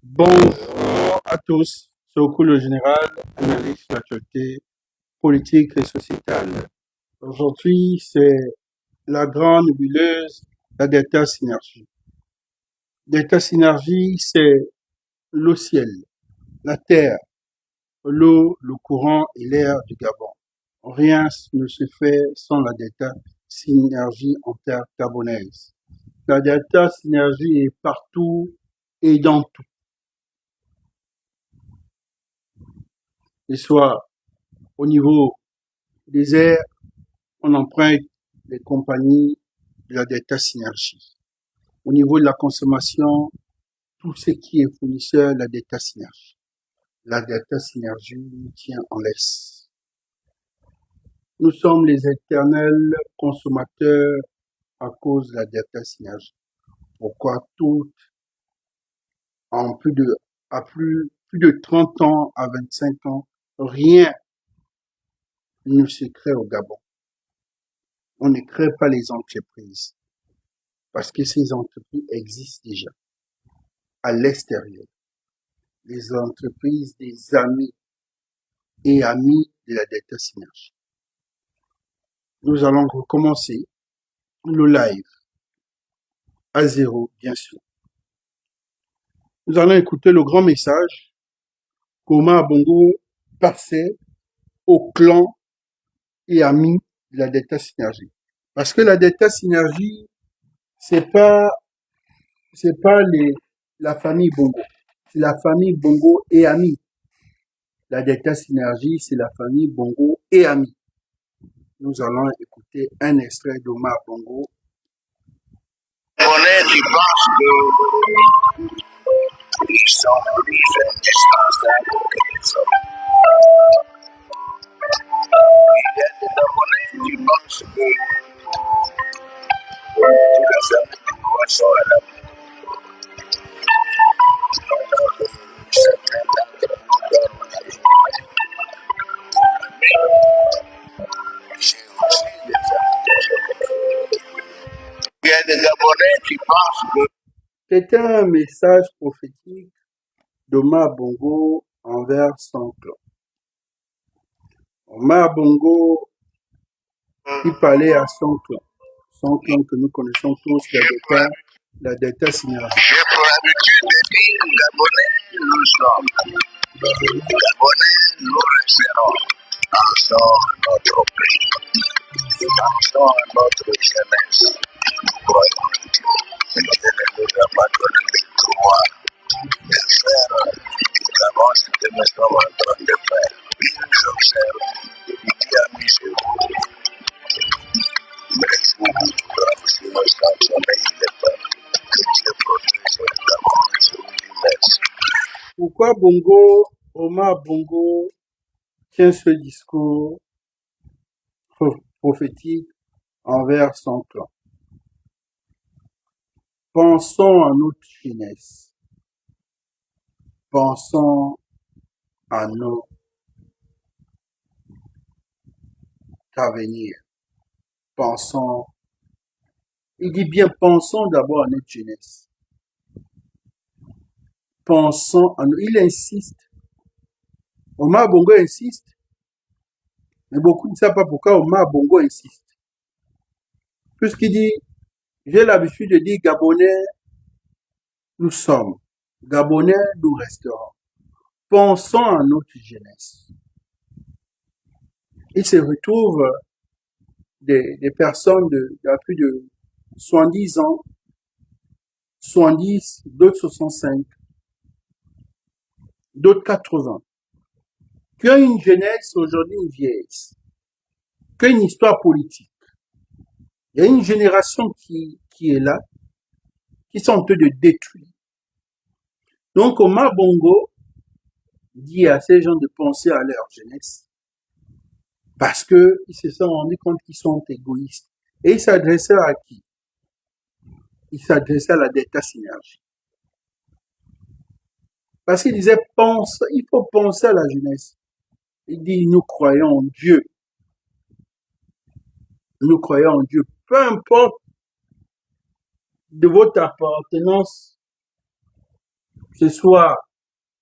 Bonjour à tous, c'est Oku le général, analyste de l'actualité politique et sociétale. Aujourd'hui, c'est la grande nébuleuse, la Delta Synergie. Delta Synergie, c'est le ciel, la terre, l'eau, le courant et l'air du Gabon. Rien ne se fait sans la Delta Synergie en terre gabonaise. La Delta Synergie est partout et dans tout. Et soit au niveau des airs, on emprunte les compagnies de la Delta Synergie. Au niveau de la consommation, tout ce qui est fournisseur de la Delta Synergie. La Delta Synergie nous tient en laisse. Nous sommes les éternels consommateurs à cause de la Delta Synergie. Pourquoi tout en plus de 30 ans à 25 ans, rien ne se crée au Gabon. On ne crée pas les entreprises parce que ces entreprises existent déjà à l'extérieur. Les entreprises des amis et amis de la Delta Synergie. Nous allons recommencer le live à zéro, bien sûr. Nous allons écouter le grand message qu'Omar Bongo passait au clan et amis de la Delta Synergie. Parce que la Delta Synergie, c'est pas la famille Bongo. C'est la famille Bongo et amis. La Delta Synergie, c'est la famille Bongo et amis. Nous allons écouter un extrait d'Omar Bongo. Tu penses qu'ils sont plus indispensables que les autres. Il y a des Gabonais qui pensent que tous les amis du roi sont à la maison. Certains d'entre nous dorment la journée. Mais j'ai aussi des amis que je connais. Il y a des Gabonais qui pensent que C'était un message prophétique d'Omar Bongo envers son clan. Omar Bongo qui parlait à son clan que nous connaissons tous, la Delta Synergie. j'ai pour habitude de dire Gabonais, nous sommes. Gabonais, nous resterons. Pensons à notre pays. Pensons à notre jeunesse. Nous croyons en Dieu. Il ne nous a pas donné le droit de faire évidemment ce que nous sommes en train de faire. Il nous observe. Il a mis sur vous. Mais vous, si nous sanctionnez le peuple, que Dieu protège le Gabon sur l'immense. Pourquoi Omar Bongo tient ce discours prophétique envers son clan? Pensons à notre jeunesse. Pensons à notre avenir. Il dit bien, pensons d'abord à notre jeunesse. Il insiste. Omar Bongo insiste. Mais beaucoup ne savent pas pourquoi Omar Bongo insiste. Puisqu'il dit, j'ai l'habitude de dire Gabonais, nous sommes. Gabonais, nous resterons. Pensons à notre jeunesse. Il se retrouve des personnes de plus de 70 ans, 70, d'autres 65, d'autres 80, qui ont une jeunesse aujourd'hui une vieillesse, qui ont une histoire politique. Il y a une génération qui est là, qui sont en train de détruire. Donc Omar Bongo dit à ces gens de penser à leur jeunesse, parce que ils se sont rendus compte qu'ils sont égoïstes. Et il s'adressait à qui? Il s'adressait à la Delta Synergie. Parce qu'il disait, il faut penser à la jeunesse. Il dit, nous croyons en Dieu. Nous croyons en Dieu. Peu importe de votre appartenance que ce soit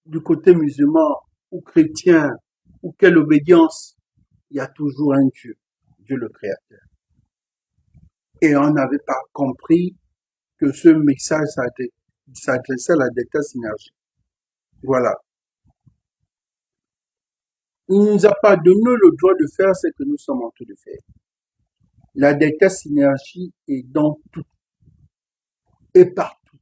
du côté musulman ou chrétien ou quelle obédience, il y a toujours un Dieu, Dieu le Créateur. Et on n'avait pas compris que ce message s'adressait à la Delta Synergie. Voilà. Il ne nous a pas donné le droit de faire ce que nous sommes en train de faire. La Delta Synergie est dans tout et partout.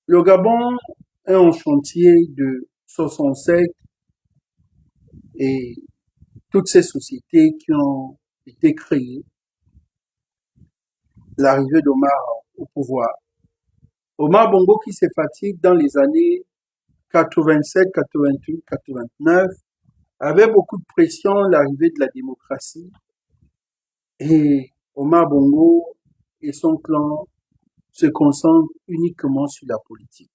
Le Gabon est en chantier de 67 et toutes ces sociétés qui ont été créées, l'arrivée d'Omar au pouvoir. Omar Bongo qui s'est fatigue dans les années 87, 88, 89, avait beaucoup de pression, l'arrivée de la démocratie, et Omar Bongo et son clan se concentrent uniquement sur la politique.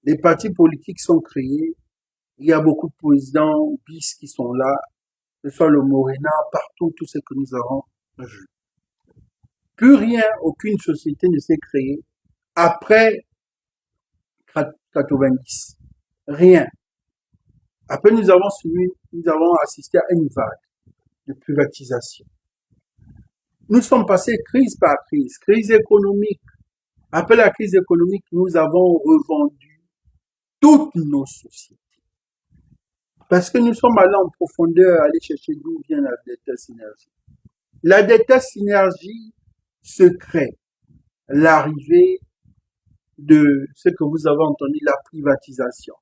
Les partis politiques sont créés, il y a beaucoup de présidents bis qui sont là, que ce soit le Morena, partout, tout ce que nous avons vu. Plus rien, aucune société ne s'est créée après 90. Rien. Après, nous avons assisté à une vague de privatisation. Nous sommes passés crise par crise économique. Après la crise économique, nous avons revendu toutes nos sociétés. Parce que nous sommes allés en profondeur, aller chercher d'où vient la Delta Synergie. La Delta Synergie se crée l'arrivée de ce que vous avez entendu, la privatisation.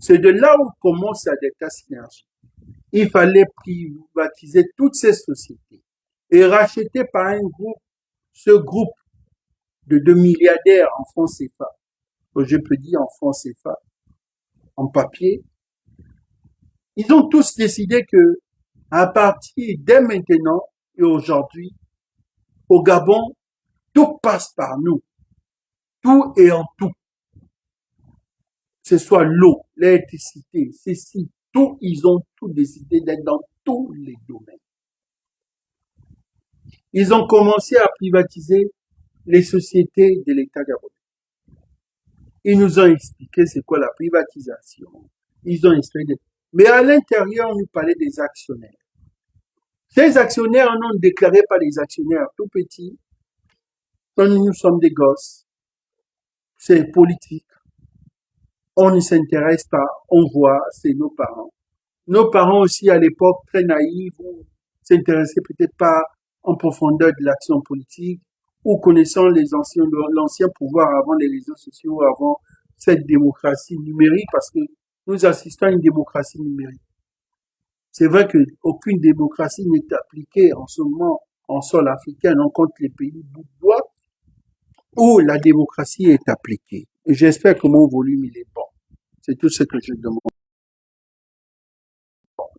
C'est de là où commence la Delta Synergie. Il fallait privatiser toutes ces sociétés et racheter par un groupe, ce groupe de 2 milliardaires en francs CFA, que je peux dire en francs CFA, en papier. Ils ont tous décidé que, à partir dès maintenant et aujourd'hui, au Gabon, tout passe par nous. Tout est en tout. Que ce soit l'eau, l'électricité, ceci, tout, ils ont tout décidé d'être dans tous les domaines. Ils ont commencé à privatiser les sociétés de l'État gabonais. Ils nous ont expliqué c'est quoi la privatisation. Ils ont expliqué. Mais à l'intérieur, on nous parlait des actionnaires. Ces actionnaires, on ne déclarait pas des actionnaires tout petits. Quand nous sommes des gosses, c'est politique. On ne s'intéresse pas, on voit, c'est nos parents. Nos parents aussi, à l'époque, très naïfs, s'intéressaient peut-être pas en profondeur de l'action politique, ou connaissant l'ancien pouvoir avant les réseaux sociaux, avant cette démocratie numérique, parce que nous assistons à une démocratie numérique. C'est vrai qu'aucune démocratie n'est appliquée en ce moment en sol africain, on compte les pays bourgeois où la démocratie est appliquée. Et j'espère que mon volume il est bon. C'est tout ce que je demande.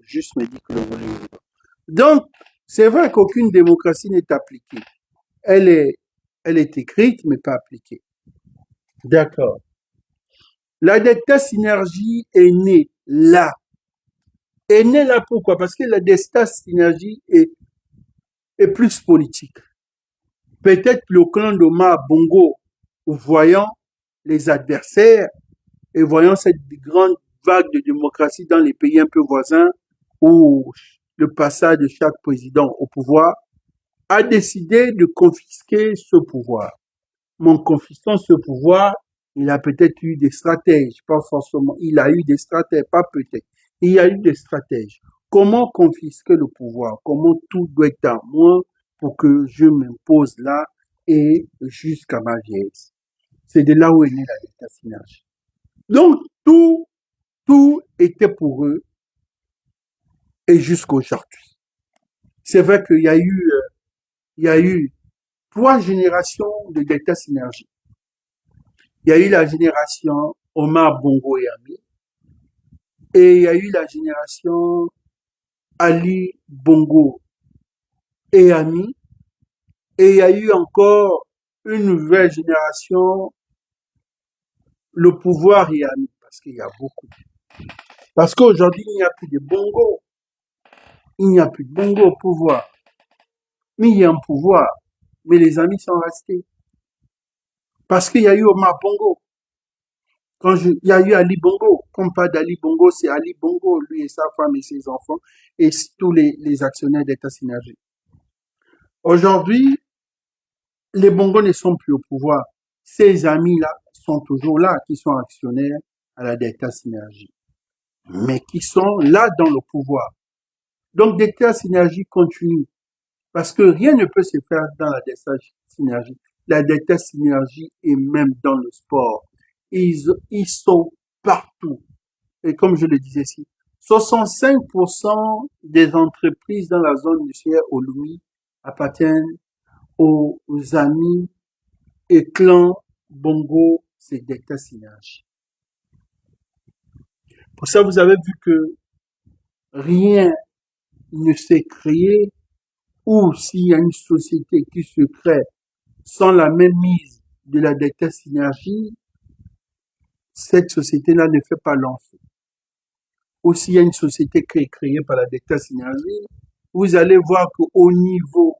Juste me dire que le volume est bon. Donc, c'est vrai qu'aucune démocratie n'est appliquée. Elle est écrite, mais pas appliquée. D'accord. La Delta Synergie est née là. Est née là pourquoi? Parce que la Delta Synergie est plus politique. Peut-être le clan d'Omar Bongo, voyant les adversaires et voyant cette grande vague de démocratie dans les pays un peu voisins, où le passage de chaque président au pouvoir, a décidé de confisquer ce pouvoir. Mais en confisquant ce pouvoir, il a peut-être eu des stratèges, pas forcément, il a eu des stratèges, pas peut-être, il y a eu des stratèges. Comment confisquer le pouvoir? Comment tout doit être à moi pour que je m'impose là et jusqu'à ma vieillesse? C'est de là où est née la Delta Synergie. Donc, tout était pour eux et jusqu'à aujourd'hui. C'est vrai qu'il y a eu 3 générations de Delta Synergie. Il y a eu la génération Omar Bongo et Ami, et il y a eu la génération Ali Bongo et Ami, et il y a eu encore une nouvelle génération, le pouvoir et Ami, parce qu'il y a beaucoup. Parce qu'aujourd'hui, il n'y a plus de Bongo. Il n'y a plus de Bongo au pouvoir. Mais il y a un pouvoir. Mais les amis sont restés. Parce qu'il y a eu Omar Bongo. Il y a eu Ali Bongo. Comme pas d'Ali Bongo, c'est Ali Bongo, lui et sa femme et ses enfants, et tous les actionnaires d'État Synergie. Aujourd'hui, les Bongos ne sont plus au pouvoir. Ces amis-là sont toujours là, qui sont actionnaires à la Delta Synergie, mais qui sont là dans le pouvoir. Donc, Delta Synergie continue, parce que rien ne peut se faire dans la Delta Synergie. La Delta Synergie est même dans le sport. Ils sont partout. Et comme je le disais ici, 65% des entreprises dans la zone industrielle Olumi appartiennent aux amis et clans Bongo, c'est Delta Synergie. Pour ça, vous avez vu que rien ne s'est créé, ou s'il y a une société qui se crée sans la même mise de la Delta Synergie, cette société-là ne fait pas long feu. Ou s'il y a une société qui est créée par la Delta Synergie, vous allez voir qu'au niveau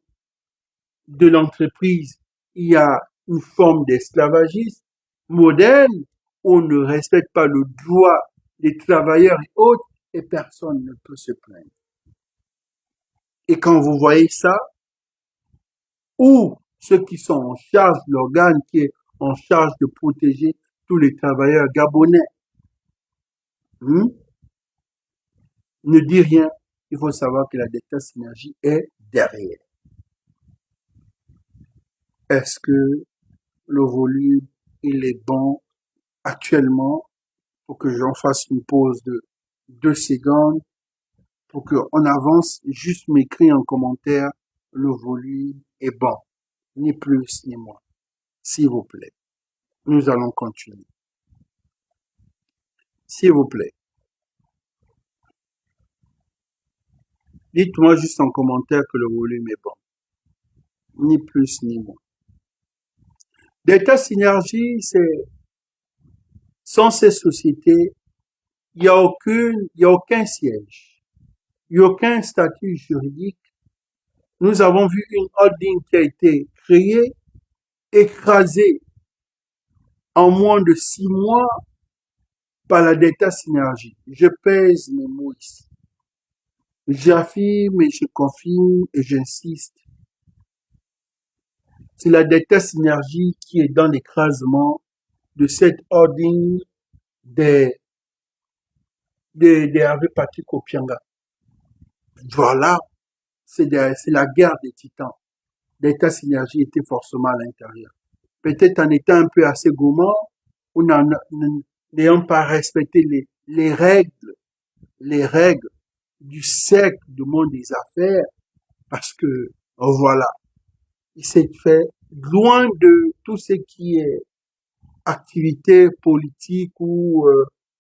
de l'entreprise, il y a une forme d'esclavagisme moderne, on ne respecte pas le droit des travailleurs et autres, et personne ne peut se plaindre. Et quand vous voyez ça, ou ceux qui sont en charge, l'organe qui est en charge de protéger tous les travailleurs gabonais, ne dit rien, il faut savoir que la Delta Synergie est derrière. Est-ce que le volume, il est bon actuellement? Pour que j'en fasse une pause de 2 secondes, pour qu'on avance, juste m'écrire en commentaire, le volume est bon, ni plus ni moins, s'il vous plaît. Nous allons continuer. S'il vous plaît. Dites-moi juste en commentaire que le volume est bon, ni plus ni moins. Delta Synergie, sans ces sociétés, il n'y a aucun siège, il n'y a aucun statut juridique. Nous avons vu une holding qui a été créée, écrasée en moins de 6 mois par la Delta Synergie. Je pèse mes mots ici. J'affirme et je confirme et j'insiste. C'est la Delta Synergie qui est dans l'écrasement de cette holding des Hervé Patrick Opianga. Voilà, c'est la guerre des titans. Delta Synergie était forcément à l'intérieur. Peut-être en étant un peu assez gourmand, ou n'ayant pas respecté les règles du cercle du monde des affaires, parce que, voilà, il s'est fait loin de tout ce qui est activité politique ou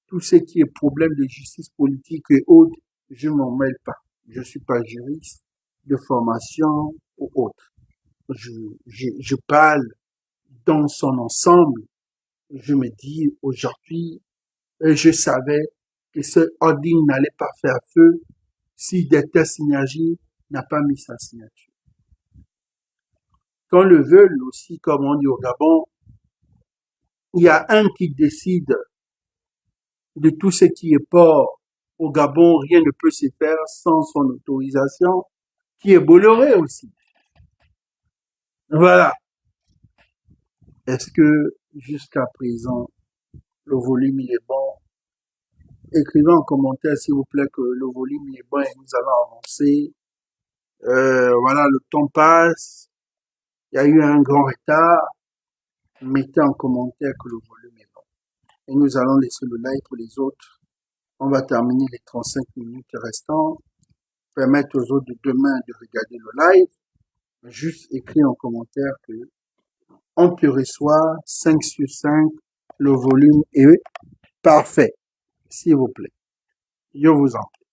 tout ce qui est problème de justice politique et autres. Je m'en mêle pas. Je suis pas juriste de formation ou autre. Je parle dans son ensemble. Je me dis aujourd'hui, je savais que ce holding n'allait pas faire feu si Delta Synergie n'a pas mis sa signature. Qu'on le veuille aussi, comme on dit au Gabon, il y a un qui décide de tout ce qui est port. Au Gabon, rien ne peut se faire sans son autorisation, qui est Bolloré aussi. Voilà. Est-ce que jusqu'à présent, le volume il est bon? Écrivez en commentaire, s'il vous plaît, que le volume il est bon et nous allons avancer. Voilà, le temps passe. Il y a eu un grand retard. Mettez en commentaire que le volume est bon. Et nous allons laisser le live pour les autres. On va terminer les 35 minutes restantes. Permettre aux autres de demain de regarder le live. Juste écrire en commentaire que on te reçoit 5 sur 5. Le volume est parfait. S'il vous plaît. Je vous en prie.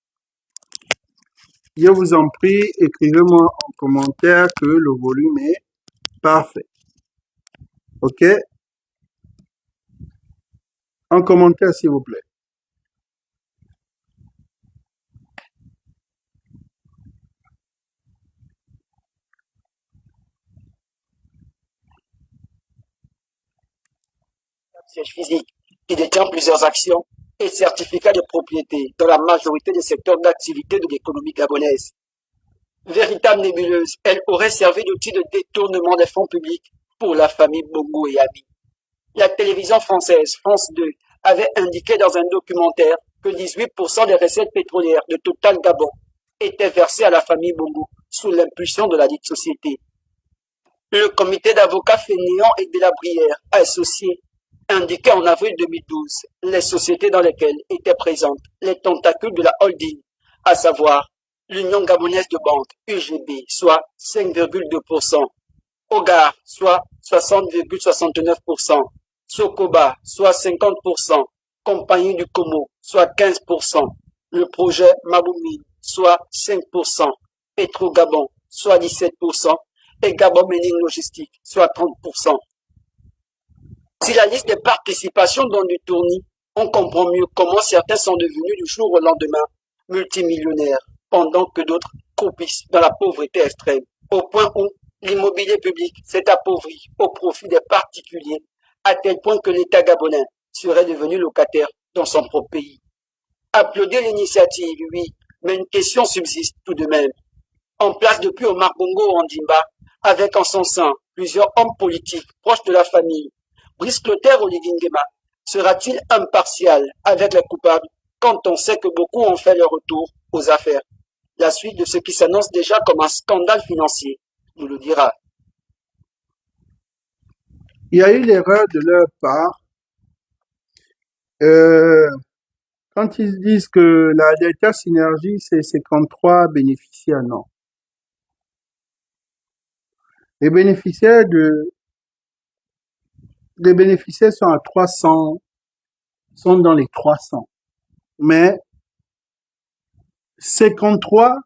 Je vous en prie, écrivez-moi en commentaire que le volume est parfait. OK? En commentaire, s'il vous plaît. siège physique, qui détient plusieurs actions et certificats de propriété dans la majorité des secteurs d'activité de l'économie gabonaise. Véritable nébuleuse, elle aurait servi d'outil de détournement des fonds publics pour la famille Bongo et Ami. La télévision française, France 2, avait indiqué dans un documentaire que 18% des recettes pétrolières de Total Gabon étaient versées à la famille Bongo sous l'impulsion de la dite société. Le comité d'avocats fainéant et de la Brière, associé, indiquait en avril 2012 les sociétés dans lesquelles étaient présentes les tentacules de la holding, à savoir l'Union gabonaise de banque, UGB, soit 5,2%, Ogar, soit 60,69%, Sokoba, soit 50%, Compagnie du Como, soit 15%, le projet Maboumine, soit 5%, Petro Gabon, soit 17%, et Gabon Mining Logistique, soit 30%. Si la liste des participations donne du tournis, on comprend mieux comment certains sont devenus du jour au lendemain multimillionnaires, pendant que d'autres croupissent dans la pauvreté extrême, au point où l'immobilier public s'est appauvri au profit des particuliers, à tel point que l'État gabonais serait devenu locataire dans son propre pays. Applaudir l'initiative, oui, mais une question subsiste tout de même. En place depuis Omar Bongo Ondimba, avec en son sein plusieurs hommes politiques proches de la famille, Brice Clotaire Oligingema sera-t-il impartial avec les coupables quand on sait que beaucoup ont fait leur retour aux affaires? La suite de ce qui s'annonce déjà comme un scandale financier nous le dira. Il y a eu l'erreur de leur part euh, quand ils disent que la Delta Synergie, c'est 53 bénéficiaires. Non. Les bénéficiaires sont à 300, sont dans les 300. Mais 53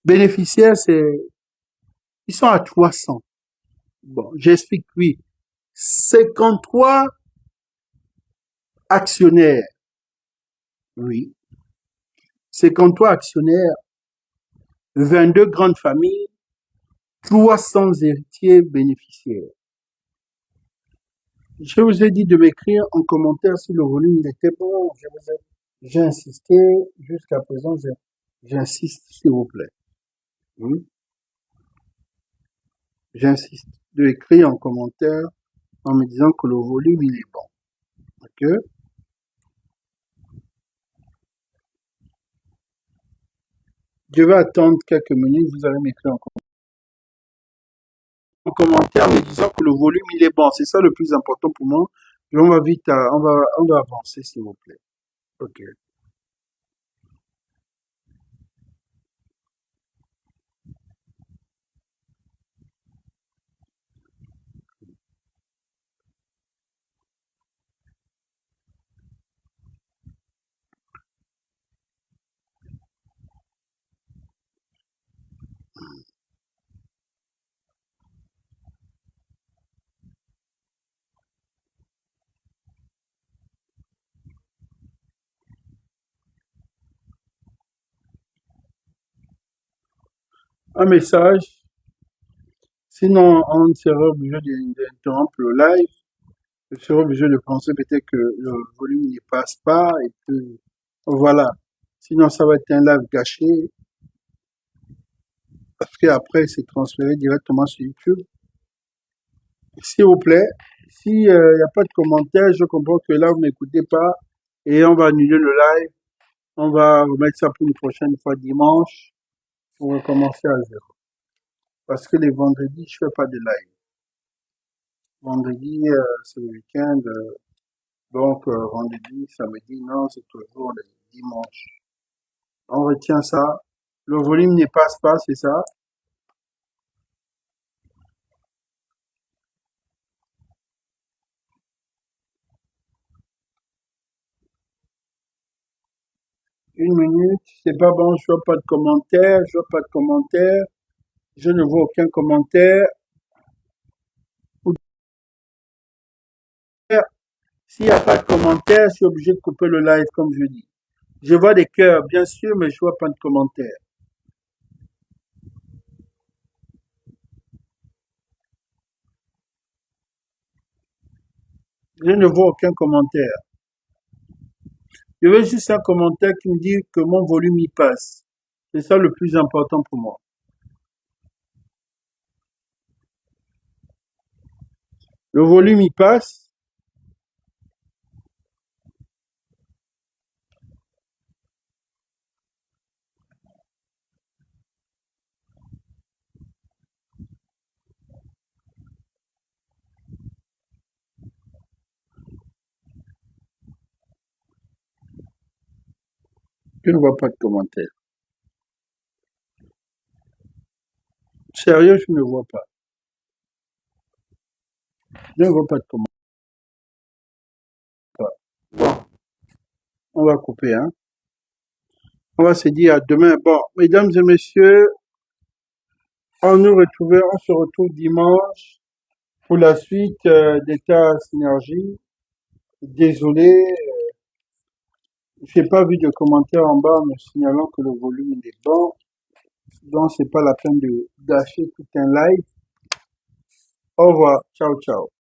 bénéficiaires, ils sont à 300. Bon, j'explique, oui. 53 actionnaires. Oui. 53 actionnaires, 22 grandes familles, 300 héritiers bénéficiaires. Je vous ai dit de m'écrire en commentaire si le volume était bon. J'ai insisté jusqu'à présent. J'insiste, s'il vous plaît. Oui. J'insiste de écrire en commentaire en me disant que le volume il est bon. Ok? Je vais attendre quelques minutes. Vous allez m'écrire en commentaire en me disant que le volume il est bon. C'est ça le plus important pour moi. Et on va vite, on va avancer, s'il vous plaît. Ok. Un message. Sinon, on sera obligé d'interrompre le live. Je serai obligé de penser peut-être que le volume ne passe pas et que voilà. Sinon, ça va être un live gâché parce qu'après, c'est transféré directement sur YouTube. S'il vous plaît, s'il n'y a pas de commentaires, je comprends que là, vous m'écoutez pas et on va annuler le live. On va remettre ça pour une prochaine fois dimanche pour recommencer à zéro. Parce que les vendredis, je fais pas de live. Vendredi, c'est le week-end. Donc, vendredi, samedi, non, c'est toujours les dimanches. On retient ça. Le volume ne passe pas, c'est ça. Une minute, c'est pas bon, je vois pas de commentaires, je vois pas de commentaires, je ne vois aucun commentaire. S'il n'y a pas de commentaires, je suis obligé de couper le live comme je dis. Je vois des cœurs, bien sûr, mais je vois pas de commentaires. Je ne vois aucun commentaire. Je veux juste un commentaire qui me dit que mon volume y passe. C'est ça le plus important pour moi. Le volume y passe. Je ne vois pas de commentaire. Sérieux, je ne vois pas. Je ne vois pas de commentaire. Bon, on va couper, hein. On va se dire à demain. Bon, mesdames et messieurs, on se retrouve dimanche pour la suite d'État Synergie. Désolé, j'ai pas vu de commentaire en bas me signalant que le volume est bon. Donc, c'est pas la peine de d'acheter tout un live. Au revoir. Ciao, ciao.